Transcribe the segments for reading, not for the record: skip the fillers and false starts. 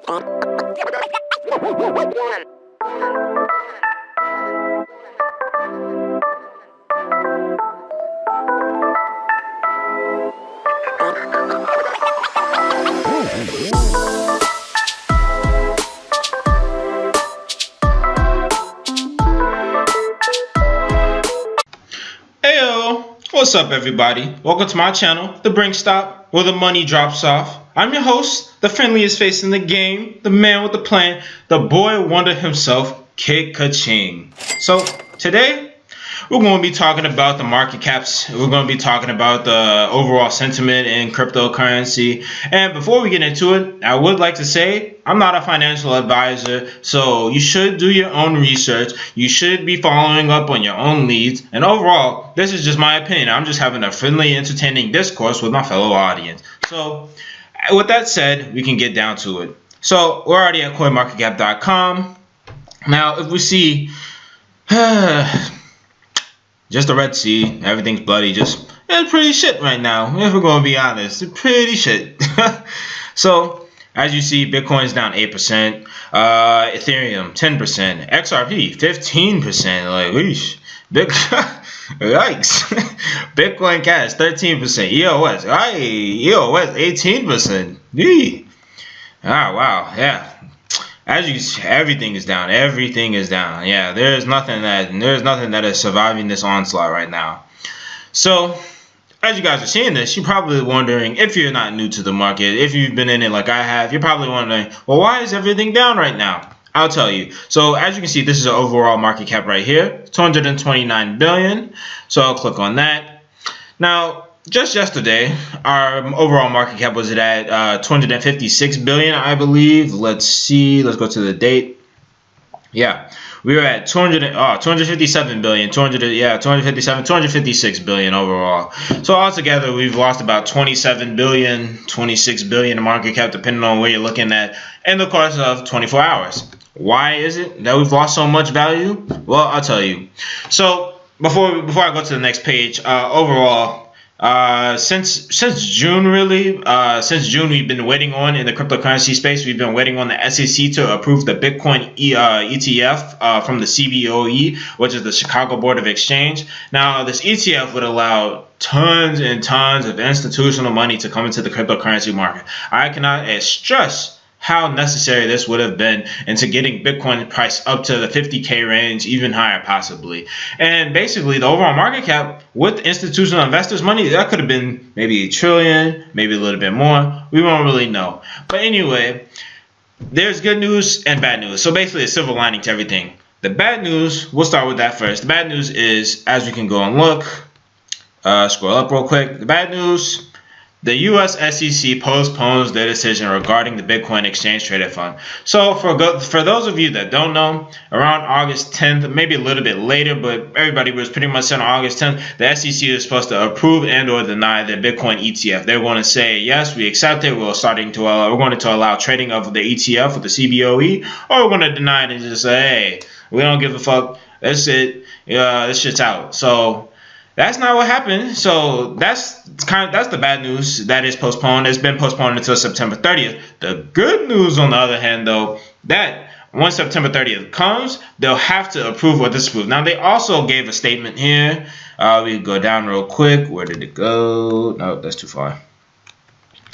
Heyo, what's up everybody? Welcome to my channel, The Brink Stop, where the money drops off. I'm your host, the friendliest face in the game, the man with the plan, the boy wonder himself, Kid Ka-Ching. So today, we're going to be talking about the market caps. We're going to be talking about the overall sentiment in cryptocurrency. And before we get into it, I would like to say I'm not a financial advisor, so you should do your own research. You should be following up on your own leads. And overall, this is just my opinion. I'm just having a friendly, entertaining discourse with my fellow audience. So with that said, we can get down to it. So we're already at coinmarketcap.com. Now, if we see just the Red Sea, everything's bloody, it's pretty shit right now, if we're going to be honest. It's pretty shit. So, as you see, Bitcoin's down 8%, Ethereum 10%, XRP 15%, like, weesh. Yikes. Bitcoin Cash 13%, EOS 18%. Yee. Ah, wow, yeah. As you see, everything is down. Everything is down. Yeah, there's nothing that is surviving this onslaught right now. So, as you guys are seeing this, you're probably wondering, if you're not new to the market, if you've been in it like I have, you're probably wondering, well, why is everything down right now? I'll tell you. So, as you can see, this is an overall market cap right here, 229 billion. So, I'll click on that. Now, just yesterday, our overall market cap was at 256 billion, I believe. Let's see. Let's go to the date. Yeah, we were at 257 billion, 256 billion overall. So altogether, we've lost about 27 billion, 26 billion in market cap, depending on where you're looking at, in the course of 24 hours. Why is it that we've lost so much value? Well, I'll tell you. So before I go to the next page, overall, since June, really, since June, we've been waiting on, in the cryptocurrency space, we've been waiting on the SEC to approve the Bitcoin ETF from the CBOE, which is the Chicago Board of Exchange. Now, this ETF would allow tons and tons of institutional money to come into the cryptocurrency market. I cannot stress how necessary this would have been into getting Bitcoin price up to the 50K range, even higher possibly. And basically, the overall market cap with institutional investors' money, that could have been maybe $1 trillion, maybe a little bit more. We won't really know. But anyway, there's good news and bad news. So basically, a silver lining to everything. The bad news, we'll start with that first. The bad news is, as we can go and look, scroll up real quick. The bad news: the U.S. SEC postpones their decision regarding the Bitcoin Exchange Traded Fund. So for those of you that don't know, around August 10th, maybe a little bit later, but everybody was pretty much saying on August 10th, the SEC is supposed to approve and or deny the Bitcoin ETF. They're going to say, yes, we accept it. We're going to allow trading of the ETF with the CBOE, or we're going to deny it and just say, hey, we don't give a fuck. That's it. This shit's out. So that's not what happened. So that's the bad news. That is postponed. It's been postponed until September 30th. The good news, on the other hand, though, that once September 30th comes, they'll have to approve or disapprove. Now, they also gave a statement here. We can go down real quick. Where did it go? No, that's too far.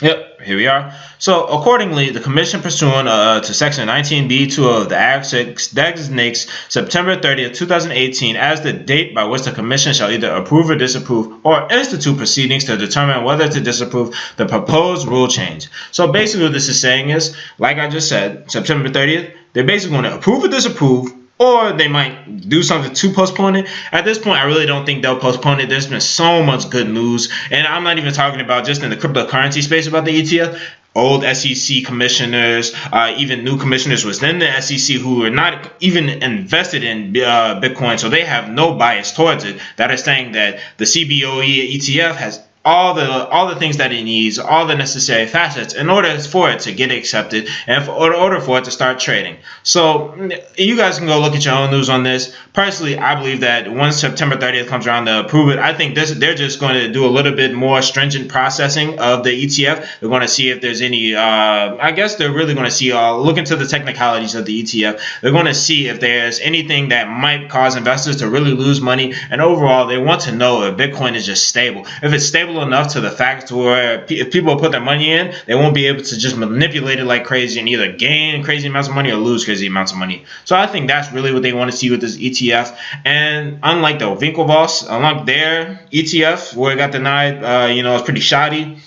Yep, here we are. So, accordingly, the Commission, pursuant to Section 19B2 of the Act, designates September 30th, 2018 as the date by which the Commission shall either approve or disapprove or institute proceedings to determine whether to disapprove the proposed rule change. So, basically, what this is saying is, like I just said, September 30th, they're basically going to approve or disapprove, or they might do something to postpone it. At this point, I really don't think they'll postpone it. There's been so much good news. And I'm not even talking about just in the cryptocurrency space about the ETF. Old SEC commissioners, even new commissioners within the SEC who are not even invested in Bitcoin, so they have no bias towards it, that are saying that the CBOE ETF has all the things that it needs, all the necessary facets in order for it to get accepted and in order for it to start trading. So you guys can go look at your own news on this. Personally, I believe that once September 30th comes around to approve it, I think they're just going to do a little bit more stringent processing of the ETF. They're going to see if there's any, I guess they're really going to see, look into the technicalities of the ETF. They're going to see if there's anything that might cause investors to really lose money. And overall, they want to know if Bitcoin is just stable. If it's stable enough to the fact where if people put their money in, they won't be able to just manipulate it like crazy and either gain crazy amounts of money or lose crazy amounts of money. So I think that's really what they want to see with this ETF. And unlike the Winklevoss, unlike their ETF where it got denied, it's pretty shoddy,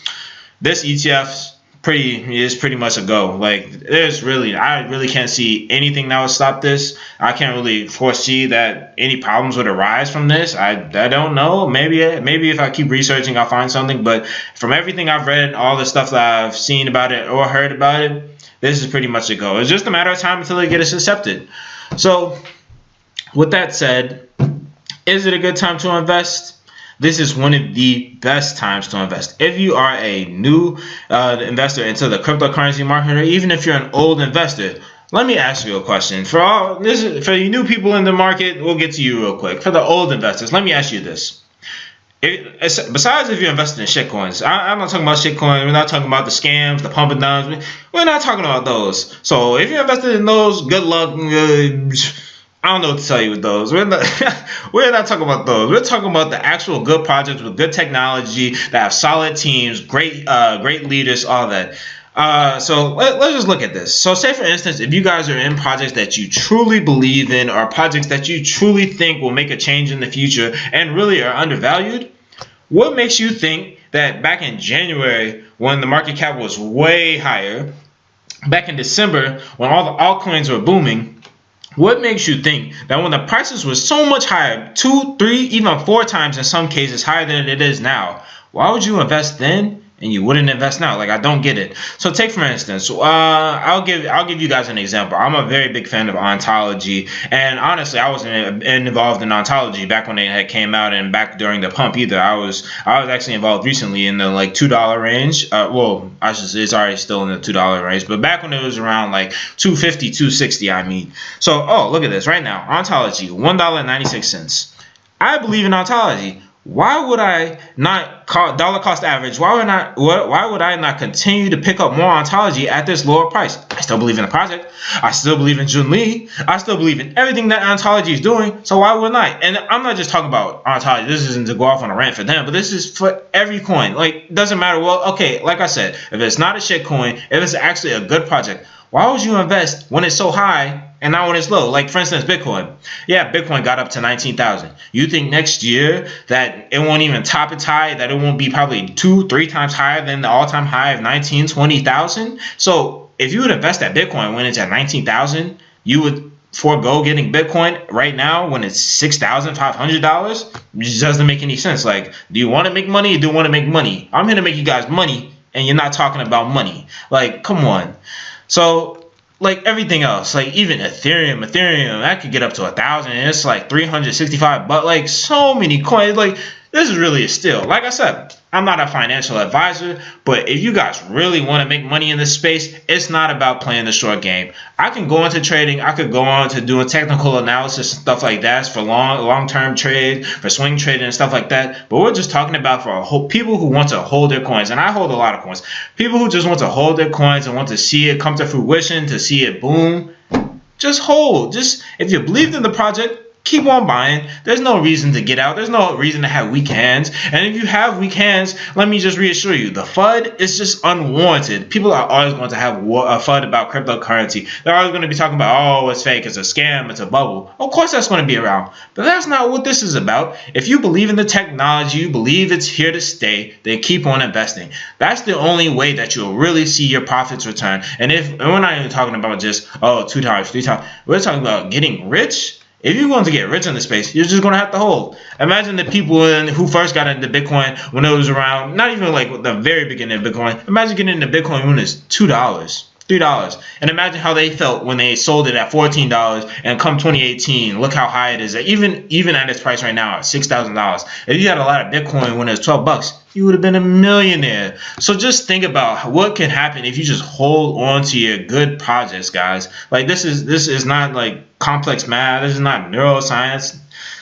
this ETF is pretty much a go. Like I really can't see anything that would stop this. I can't really foresee that any problems would arise from this. I don't know. Maybe if I keep researching, I'll find something. But from everything I've read, all the stuff that I've seen about it or heard about it, this is pretty much a go. It's just a matter of time until they get it accepted. So with that said, is it a good time to invest? This is one of the best times to invest. If you are a new investor into the cryptocurrency market, or even if you're an old investor, let me ask you a question. For you new people in the market, we'll get to you real quick. For the old investors, let me ask you this. Besides if you're investing in shitcoins, I'm not talking about shitcoins. We're not talking about the scams, the pump and dumps. We're not talking about those. So if you're invested in those, good luck. I don't know what to tell you with those. We're not talking about those. We're talking about the actual good projects with good technology that have solid teams, great leaders, all that. So let's just look at this. So say, for instance, if you guys are in projects that you truly believe in or projects that you truly think will make a change in the future and really are undervalued, what makes you think that back in January when the market cap was way higher, back in December when all the altcoins were booming, what makes you think that when the prices were so much higher, 2, 3, even 4 times in some cases higher than it is now, why would you invest then and you wouldn't invest now? Like, I don't get it. So take, for instance, I'll give you guys an example. I'm a very big fan of Ontology, and honestly, I wasn't involved in Ontology back when it had came out and back during the pump either. I was actually involved recently in the like $2 range. Well, it's already still in the $2 range, but back when it was around like $2.50, $2.60, I mean. So, oh, look at this right now. Ontology, $1.96. I believe in Ontology. Why would I not dollar cost average? Why would I not continue to pick up more Ontology at this lower price? I still believe in the project. I still believe in Jun Lee. I still believe in everything that Ontology is doing. So why wouldn't I? And I'm not just talking about Ontology. This isn't to go off on a rant for them, but this is for every coin. Like, doesn't matter. Well, okay, like I said, if it's not a shit coin, if it's actually a good project, why would you invest when it's so high and not when it's low? Like, for instance, Bitcoin. Yeah, Bitcoin got up to 19,000. You think next year that it won't even top its high, that it won't be probably 2, 3 times higher than the all-time high of 19, 20,000? So if you would invest at Bitcoin when it's at 19,000, you would forego getting Bitcoin right now when it's $6,500? It just doesn't make any sense. Like, do you want to make money or do you want to make money? I'm here to make you guys money, and you're not talking about money. Like, come on. So, like everything else, like even Ethereum, that could get up to 1,000, and it's like 365. But like so many coins, like this is really a steal. Like I said, I'm not a financial advisor, but if you guys really want to make money in this space, it's not about playing the short game. I can go into trading. I could go on to doing technical analysis and stuff like that for long-term trade, for swing trading and stuff like that. But we're just talking about for people who want to hold their coins, and I hold a lot of coins. People who just want to hold their coins and want to see it come to fruition, to see it boom. Just hold. Just if you believed in the project, keep on buying. There's no reason to get out. There's no reason to have weak hands. And if you have weak hands, let me just reassure you, the FUD is just unwarranted. People are always going to have a FUD about cryptocurrency. They're always going to be talking about, oh, it's fake, it's a scam, it's a bubble. Of course that's going to be around. But that's not what this is about. If you believe in the technology, you believe it's here to stay, then keep on investing. That's the only way that you'll really see your profits return. And we're not even talking about just, oh, 2 times, 3 times. We're talking about getting rich. If you're going to get rich in the space, you're just going to have to hold. Imagine the people who first got into Bitcoin when it was around, not even like the very beginning of Bitcoin. Imagine getting into Bitcoin when it's $2. $3. And imagine how they felt when they sold it at $14, and come 2018, look how high it is. Even at its price right now at $6,000. If you had a lot of Bitcoin when it was $12, you would have been a millionaire. So just think about what can happen if you just hold on to your good projects, guys. Like this is not like complex math. This is not neuroscience.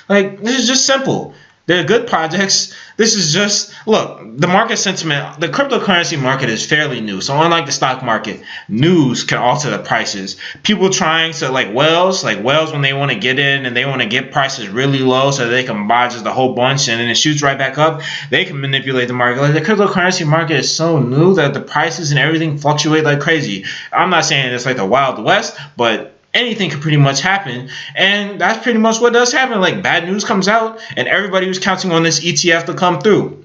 Like this is just simple. They're good projects. This is just, look, the market sentiment, the cryptocurrency market is fairly new. So unlike the stock market, news can alter the prices. People trying to, like whales when they want to get in and they want to get prices really low so they can buy just a whole bunch and then it shoots right back up, they can manipulate the market. Like the cryptocurrency market is so new that the prices and everything fluctuate like crazy. I'm not saying it's like the Wild West, but anything could pretty much happen, and that's pretty much what does happen. Like bad news comes out and everybody was counting on this ETF to come through.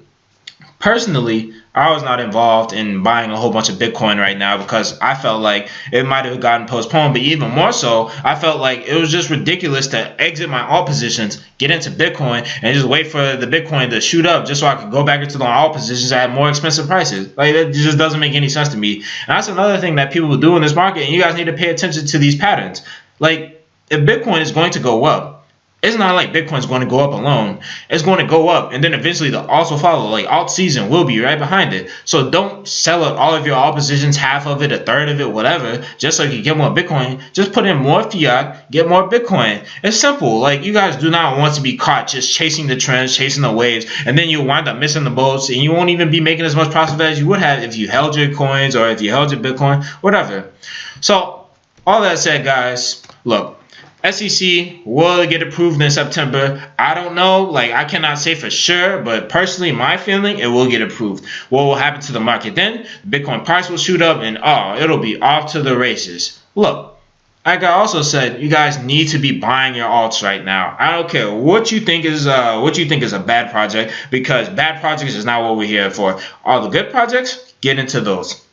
Personally, I was not involved in buying a whole bunch of Bitcoin right now because I felt like it might have gotten postponed, but even more so, I felt like it was just ridiculous to exit my alt positions, get into Bitcoin, and just wait for the Bitcoin to shoot up just so I could go back into the alt positions at more expensive prices. Like, that just doesn't make any sense to me. And that's another thing that people do in this market, and you guys need to pay attention to these patterns. Like, if Bitcoin is going to go up, it's not like Bitcoin's going to go up alone. It's going to go up, and then eventually the alts will follow. Like alt season will be right behind it. So don't sell out all of your alt positions, half of it, a third of it, whatever, just so you can get more Bitcoin. Just put in more fiat, get more Bitcoin. It's simple. Like, you guys do not want to be caught just chasing the trends, chasing the waves, and then you wind up missing the boats, and you won't even be making as much profit as you would have if you held your coins or if you held your Bitcoin, whatever. So all that said, guys, look. SEC will get approved in September. I don't know. Like, I cannot say for sure, but personally, my feeling, it will get approved. What will happen to the market then? The Bitcoin price will shoot up, and it'll be off to the races. Look, like I also said, you guys need to be buying your alts right now. I don't care what you think is a bad project, because bad projects is not what we're here for. All the good projects, get into those.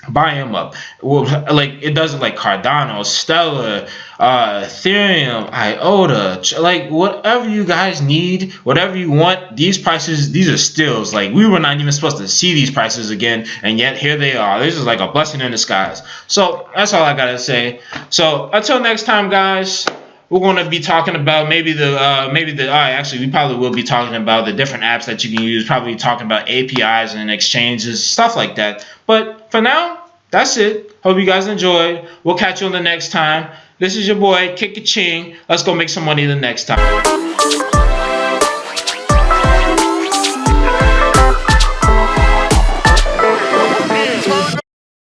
Buy them up. Well, like it doesn't, like Cardano, Stellar, Ethereum, IOTA, like whatever you guys need, whatever you want. These prices, these are steals. Like, we were not even supposed to see these prices again, and yet here they are. This is like a blessing in disguise. So that's all I gotta say. So until next time, guys. We're going to be talking about actually we probably will be talking about the different apps that you can use, probably talking about APIs and exchanges, stuff like that. But for now, that's it. Hope you guys enjoyed. We'll catch you on the next time. This is your boy, Kick-a-Ching. Let's go make some money the next time.